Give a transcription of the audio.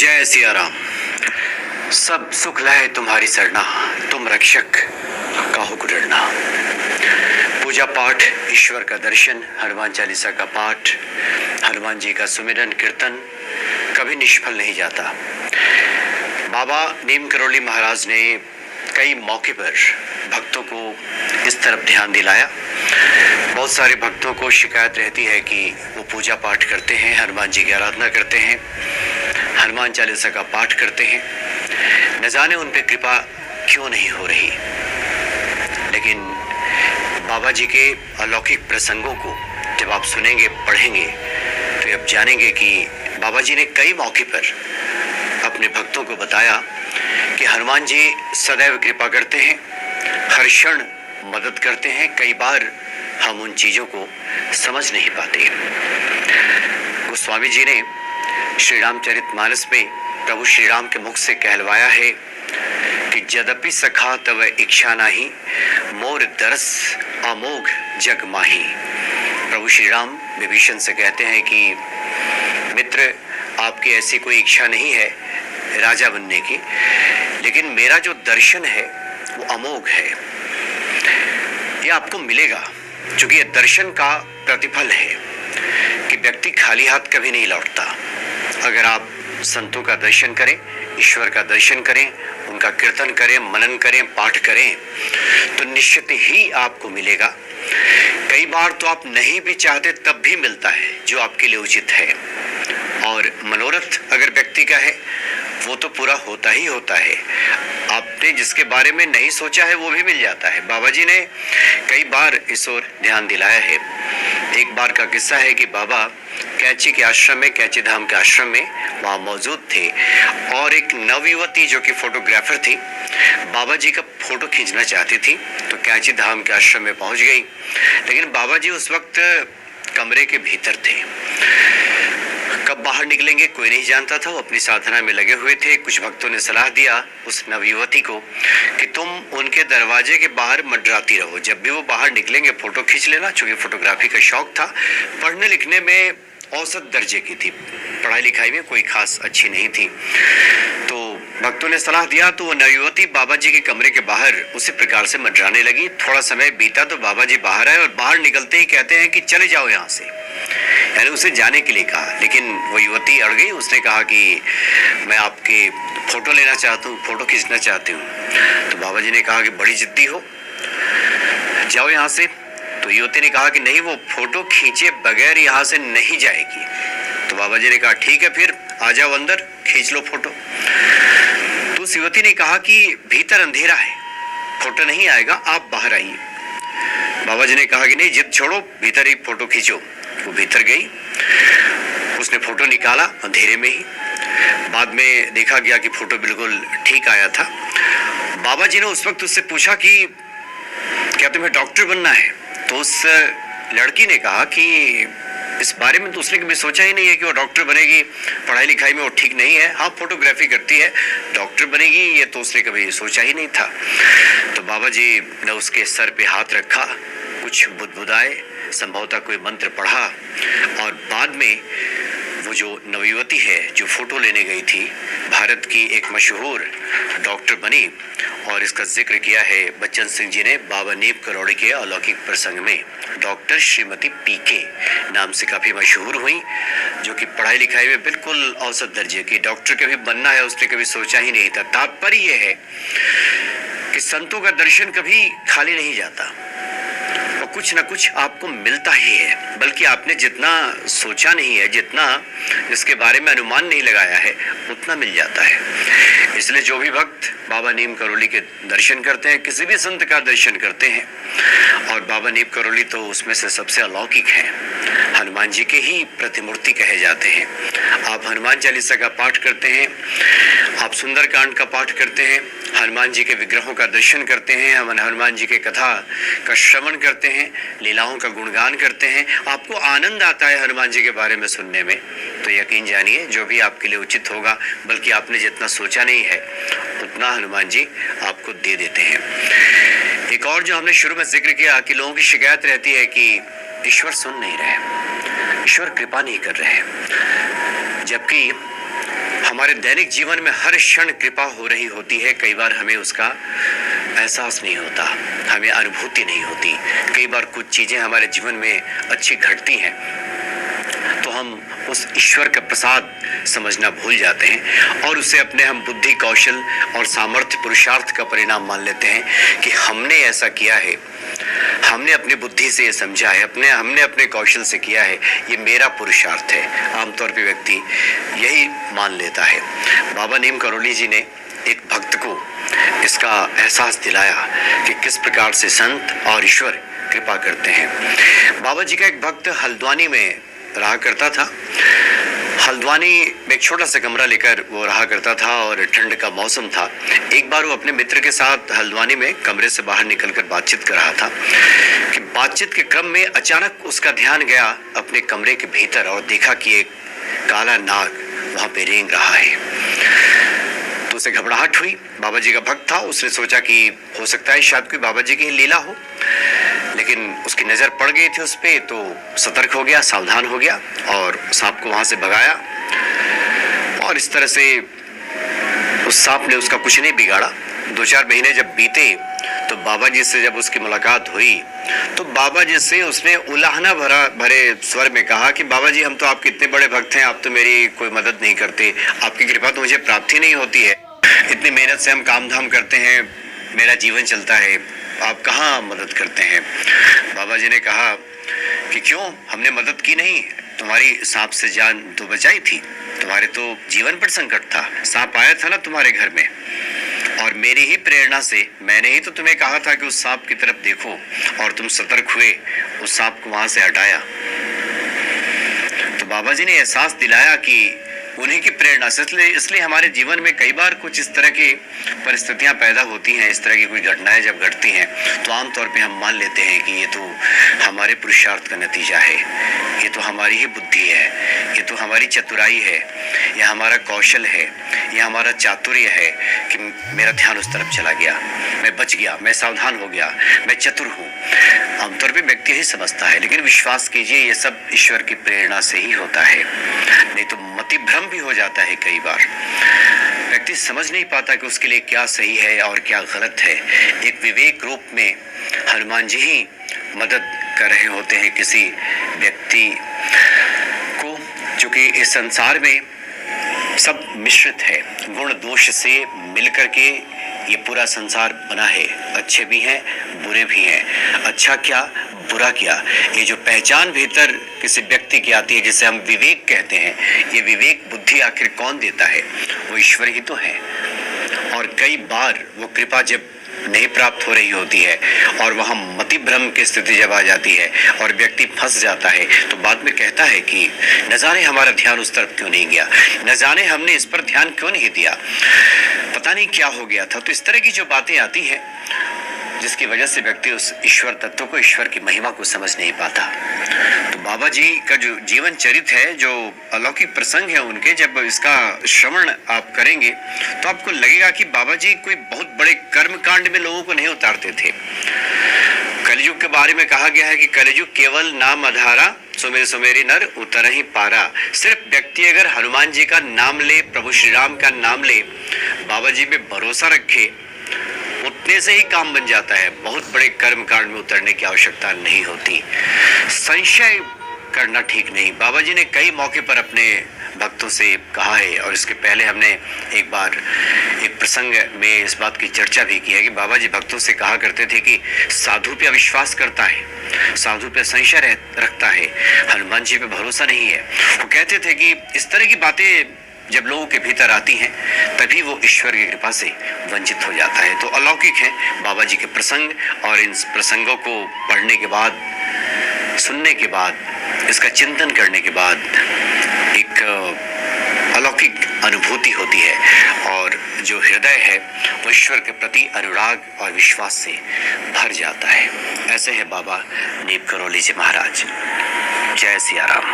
जय सिया राम। सब सुख लाए तुम्हारी सरना, तुम रक्षक काहू को डरना। पूजा पाठ, ईश्वर का दर्शन, हनुमान चालीसा का पाठ, हनुमान जी का सुमिरन कीर्तन कभी निष्फल नहीं जाता। बाबा नीम करोली महाराज ने कई मौके पर भक्तों को इस तरफ ध्यान दिलाया। बहुत सारे भक्तों को शिकायत रहती है कि वो पूजा पाठ करते हैं, हनुमान जी की आराधना करते हैं, हनुमान चालीसा का पाठ करते हैं, न जाने उन पे कृपा क्यों नहीं हो रही। लेकिन बाबा जी के अलौकिक प्रसंगों को जब आप सुनेंगे, पढ़ेंगे, तो आप जानेंगे कि बाबा जी ने कई मौके पर अपने भक्तों को बताया कि हनुमान जी सदैव कृपा करते हैं, हर क्षण मदद करते हैं। कई बार हम उन चीज़ों को समझ नहीं पाते। गोस्वामी जी ने श्री रामचरितमानस में प्रभु श्री राम के मुख से कहलवाया है कि यद्यपि सखा तव इच्छा नाही, मोर दरस अमोघ जग माही। प्रभु श्री राम विभीषण से कहते हैं कि मित्र, आपकी ऐसी कोई इच्छा नहीं है राजा बनने की, लेकिन मेरा जो दर्शन है वो अमोघ है, ये आपको मिलेगा। क्योंकि ये दर्शन का प्रतिफल है कि व्यक्ति खाली हाथ कभी नहीं लौटता। अगर आप संतों का दर्शन करें, ईश्वर का दर्शन करें, उनका कीर्तन करें, मनन करें, पाठ करें, तो निश्चित ही आपको मिलेगा। कई बार तो आप नहीं भी चाहते तब भी मिलता है जो आपके लिए उचित है। और मनोरथ अगर व्यक्ति का है वो तो पूरा होता ही होता है। आपने जिसके बारे में नहीं सोचा है वो भी मिल जाता है। बाबा जी ने कई बार इस ओर ध्यान दिलाया है। एक बार का किस्सा है कि बाबा कैंची के आश्रम में, कैंची धाम के आश्रम में वहाँ मौजूद थे और एक नवयुवती जो कि फोटोग्राफर थी, बाबा जी का फोटो खींचना चाहती थी, तो कैंची धाम के आश्रम में पहुँच गई। लेकिन बाबा जी उस वक्त कमरे के भीतर थे। कब बाहर निकलेंगे कोई नहीं जानता था। वो अपनी साधना में लगे हुए थे। कुछ भक्तों ने सलाह दिया उस नवयुवती को कि तुम उनके दरवाजे के बाहर मंडराती रहो, जब भी वो बाहर निकलेंगे फोटो खींच लेना। चूंकि फोटोग्राफी का शौक था, पढ़ने लिखने में औसत दर्जे की थी, पढ़ाई लिखाई में कोई खास अच्छी नहीं थी। तो भक्तों ने सलाह दिया तो वो नवयुवती बाबा जी के कमरे के बाहर उसी प्रकार से मंडराने लगी। थोड़ा समय बीता तो बाबा जी बाहर आए और बाहर निकलते ही कहते हैं कि चले जाओ यहाँ से, यानी उसे जाने के लिए कहा। लेकिन वो युवती अड़ गई। उसने कहा कि मैं आपके फोटो लेना चाहता हूँ, फोटो खींचना चाहती हूँ। तो बाबा जी ने कहा कि बड़ी जिद्दी हो, जाओ यहाँ से। तो युवती ने कहा कि नहीं, वो फोटो खींचे बगैर यहाँ से नहीं जाएगी। तो बाबा जी ने कहा ठीक है, फिर आ जाओ अंदर, खींच लो फोटो। तो उस युवती ने कहा कि भीतर अंधेरा है, फोटो नहीं आएगा, आप बाहर आइए। बाबा जी ने कहा कि नहीं, जिद छोड़ो, भीतर ही फोटो खींचो। वो भीतर गई, उसने फोटो निकाला अंधेरे में ही। बाद में देखा गया कि फोटो बिल्कुल ठीक आया था। बाबा जी ने उस वक्त उससे पूछा कि क्या तुम्हें डॉक्टर बनना है? तो उस लड़की ने कहा कि इस बारे में तो उसने कभी सोचा ही नहीं है कि वो डॉक्टर बनेगी, पढ़ाई लिखाई में वो ठीक नहीं है। हाँ, फोटोग्राफी करती है, डॉक्टर बनेगी ये तो उसने कभी सोचा ही नहीं था। तो बाबा जी ने उसके सर पे हाथ रखा, कुछ बुदबुदाए, संभवतः कोई मंत्र पढ़ा और बाद में वो जो नवयुवती है जो फोटो लेने गई थी, भारत की एक मशहूर डॉक्टर बनी। और इसका जिक्र किया है बच्चन सिंह जी ने बाबा नीम करोली के अलौकिक प्रसंग में। डॉक्टर श्रीमती पीके नाम से काफ़ी मशहूर हुई, जो कि पढ़ाई लिखाई में बिल्कुल औसत दर्जे की। डॉक्टर कभी बनना है उसने कभी सोचा ही नहीं था। तात्पर्य ये है कि संतों का दर्शन कभी खाली नहीं जाता, कुछ ना कुछ आपको मिलता ही है। बल्कि आपने जितना सोचा नहीं है, जितना इसके बारे में अनुमान नहीं लगाया है, उतना मिल जाता है। इसलिए जो भी भक्त बाबा नीम करोली के दर्शन करते हैं, किसी भी संत का दर्शन करते हैं, और बाबा नीम करोली तो उसमें से सबसे अलौकिक है, हनुमान जी के ही प्रतिमूर्ति कहे जाते हैं। आप हनुमान चालीसा का पाठ करते हैं, आप सुंदरकांड का पाठ करते हैं, हनुमान जी के विग्रहों का दर्शन करते हैं, हम हनुमान जी के कथा का श्रवण करते हैं, लीलाओं का गुणगान करते हैं, आपको आनंद आता है हनुमान जी के बारे में सुनने में, तो यकीन जानिए जो भी आपके लिए उचित होगा, बल्कि आपने जितना सोचा नहीं है उतना हनुमान जी आपको दे देते हैं। एक और जो हमने शुरू में जिक्र किया कि लोगों की शिकायत रहती है कि ईश्वर सुन नहीं रहे, ईश्वर कृपा नहीं कर रहे, जबकि हमारे दैनिक जीवन में हर क्षण कृपा हो रही होती है। कई बार हमें उसका एहसास नहीं होता, हमें अनुभूति नहीं होती। कई बार कुछ चीज़ें हमारे जीवन में अच्छी घटती हैं तो हम उस ईश्वर का प्रसाद समझना भूल जाते हैं और उसे अपने हम बुद्धि, कौशल और सामर्थ्य, पुरुषार्थ का परिणाम मान लेते हैं कि हमने ऐसा किया है, हमने अपनी बुद्धि से ये समझा है, हमने अपने कौशल से किया है, ये मेरा पुरुषार्थ है। आमतौर पे व्यक्ति यही मान लेता है। बाबा नीम करौली जी ने एक भक्त को इसका एहसास दिलाया कि किस प्रकार से संत और ईश्वर कृपा करते हैं। बाबा जी का एक भक्त हल्द्वानी में रहा करता था। हल्द्वानी में एक छोटा सा कमरा लेकर वो रहा करता था और ठंड का मौसम था। एक बार वो अपने मित्र के साथ हल्द्वानी में कमरे से बाहर निकलकर बातचीत कर रहा था कि बातचीत के क्रम में अचानक उसका ध्यान गया अपने कमरे के भीतर और देखा कि एक काला नाग वहां पे रेंग रहा है। तो उसे घबराहट हुई। बाबा जी का भक्त था, उसने सोचा कि हो सकता है शायद कोई बाबा जी की लीला हो, लेकिन उसकी नज़र पड़ गई थी उस पर, तो सतर्क हो गया, सावधान हो गया और सांप को वहाँ से भगाया। और इस तरह से उस सांप ने उसका कुछ नहीं बिगाड़ा। 2-4 महीने जब बीते तो बाबा जी से जब उसकी मुलाकात हुई तो बाबा जी से उसने उलाहना भरे स्वर में कहा कि बाबा जी, हम तो आपके इतने बड़े भक्त हैं, आप तो मेरी कोई मदद नहीं करते, आपकी कृपा तो मुझे प्राप्ति नहीं होती है, इतनी मेहनत से हम काम धाम करते हैं, मेरा जीवन चलता है, आप कहाँ मदद करते हैं। बाबा जी ने कहा कि क्यों, हमने मदद की नहीं, तुम्हारी सांप से जान तो बचाई थी, तुम्हारे तो जीवन पर संकट था, सांप आया था ना तुम्हारे घर में, और मेरी ही प्रेरणा से मैंने ही तो तुम्हें कहा था कि उस सांप की तरफ देखो और तुम सतर्क हुए, उस सांप को वहां से हटाया। तो बाबा जी ने एहसास दिलाया कि उन्हीं की प्रेरणा से, इसलिए हमारे जीवन में कई बार कुछ इस तरह की परिस्थितियां पैदा होती हैं, इस तरह की कोई घटनाएं जब घटती हैं तो आमतौर पे हम मान लेते हैं कि ये तो हमारे पुरुषार्थ का नतीजा है, ये तो हमारी ही बुद्धि है, ये तो हमारी चतुराई है, यह हमारा कौशल है, यह हमारा चातुर्य है कि मेरा ध्यान उस तरफ चला गया, मैं बच गया, मैं सावधान हो गया, मैं चतुर हूँ। आमतौर पे व्यक्ति ही समझता है, लेकिन विश्वास कीजिए ये सब ईश्वर की प्रेरणा से ही होता है। नहीं तो मतिभ्रम भी हो जाता है। कई बार व्यक्ति समझ नहीं पाता कि उसके लिए क्या सही है और क्या गलत है। एक विवेक रूप में हनुमान जी ही मदद कर रहे होते हैं किसी व्यक्ति को, चूंकि इस संसार में सब मिश्रित है, गुण दोष से मिलकर के ये पूरा संसार बना है। अच्छे भी हैं, बुरे भी हैं। अच्छा क्या, बुरा क्या, ये जो पहचान भीतर किसी व्यक्ति की आती है जिसे हम विवेक कहते हैं, ये विवेक बुद्धि आखिर कौन देता है? वो ईश्वर ही तो है। और कई बार वो कृपा जब नहीं प्राप्त हो रही होती है और वहाँ मतिभ्रम की स्थिति जब आ जाती है और व्यक्ति फंस जाता है तो बाद में कहता है कि न जाने हमारा ध्यान उस तरफ क्यों नहीं गया, न जाने हमने इस पर ध्यान क्यों नहीं दिया, पता नहीं क्या हो गया था। तो इस तरह की जो बातें आती हैं जिसकी वजह से व्यक्ति उस ईश्वर तत्व को, ईश्वर की महिमा को समझ नहीं पाता। तो बाबा जी का जो जीवन चरित्र है, जो अलौकिक प्रसंग है उनके, जब इसका श्रवण आप करेंगे तो आपको लगेगा कि बाबा जी कोई बहुत बड़े कर्म कांड में लोगों को नहीं उतारते थे। कलयुग के बारे में कहा गया है कि कलयुग केवल नाम आधारा, सुमेर सुमेरी नर उतर ही पारा। सिर्फ व्यक्ति अगर हनुमान जी का नाम ले, प्रभु श्री राम का नाम ले, बाबा जी पे भरोसा रखे, उतने से ही काम बन जाता है। बहुत बड़े कर्म कांड में उतरने की आवश्यकता नहीं होती। संशय करना ठीक नहीं। बाबा जी ने कई मौके पर अपने भक्तों से कहा है, और इसके पहले हमने एक बार एक प्रसंग में इस बात की चर्चा भी की है कि बाबा जी भक्तों से कहा करते थे कि साधु पे अविश्वास करता है, साधु पे संशय रखता है, हनुमान जी पे भरोसा नहीं है। वो कहते थे कि इस तरह की बातें जब लोगों के भीतर आती हैं तभी वो ईश्वर की कृपा से वंचित हो जाता है। तो अलौकिक है बाबा जी के प्रसंग, और इन प्रसंगों को पढ़ने के बाद, सुनने के बाद, इसका चिंतन करने के बाद एक अलौकिक अनुभूति होती है, और जो हृदय है वो ईश्वर के प्रति अनुराग और विश्वास से भर जाता है। ऐसे है बाबा नीम करौली जी महाराज। जय सिया राम।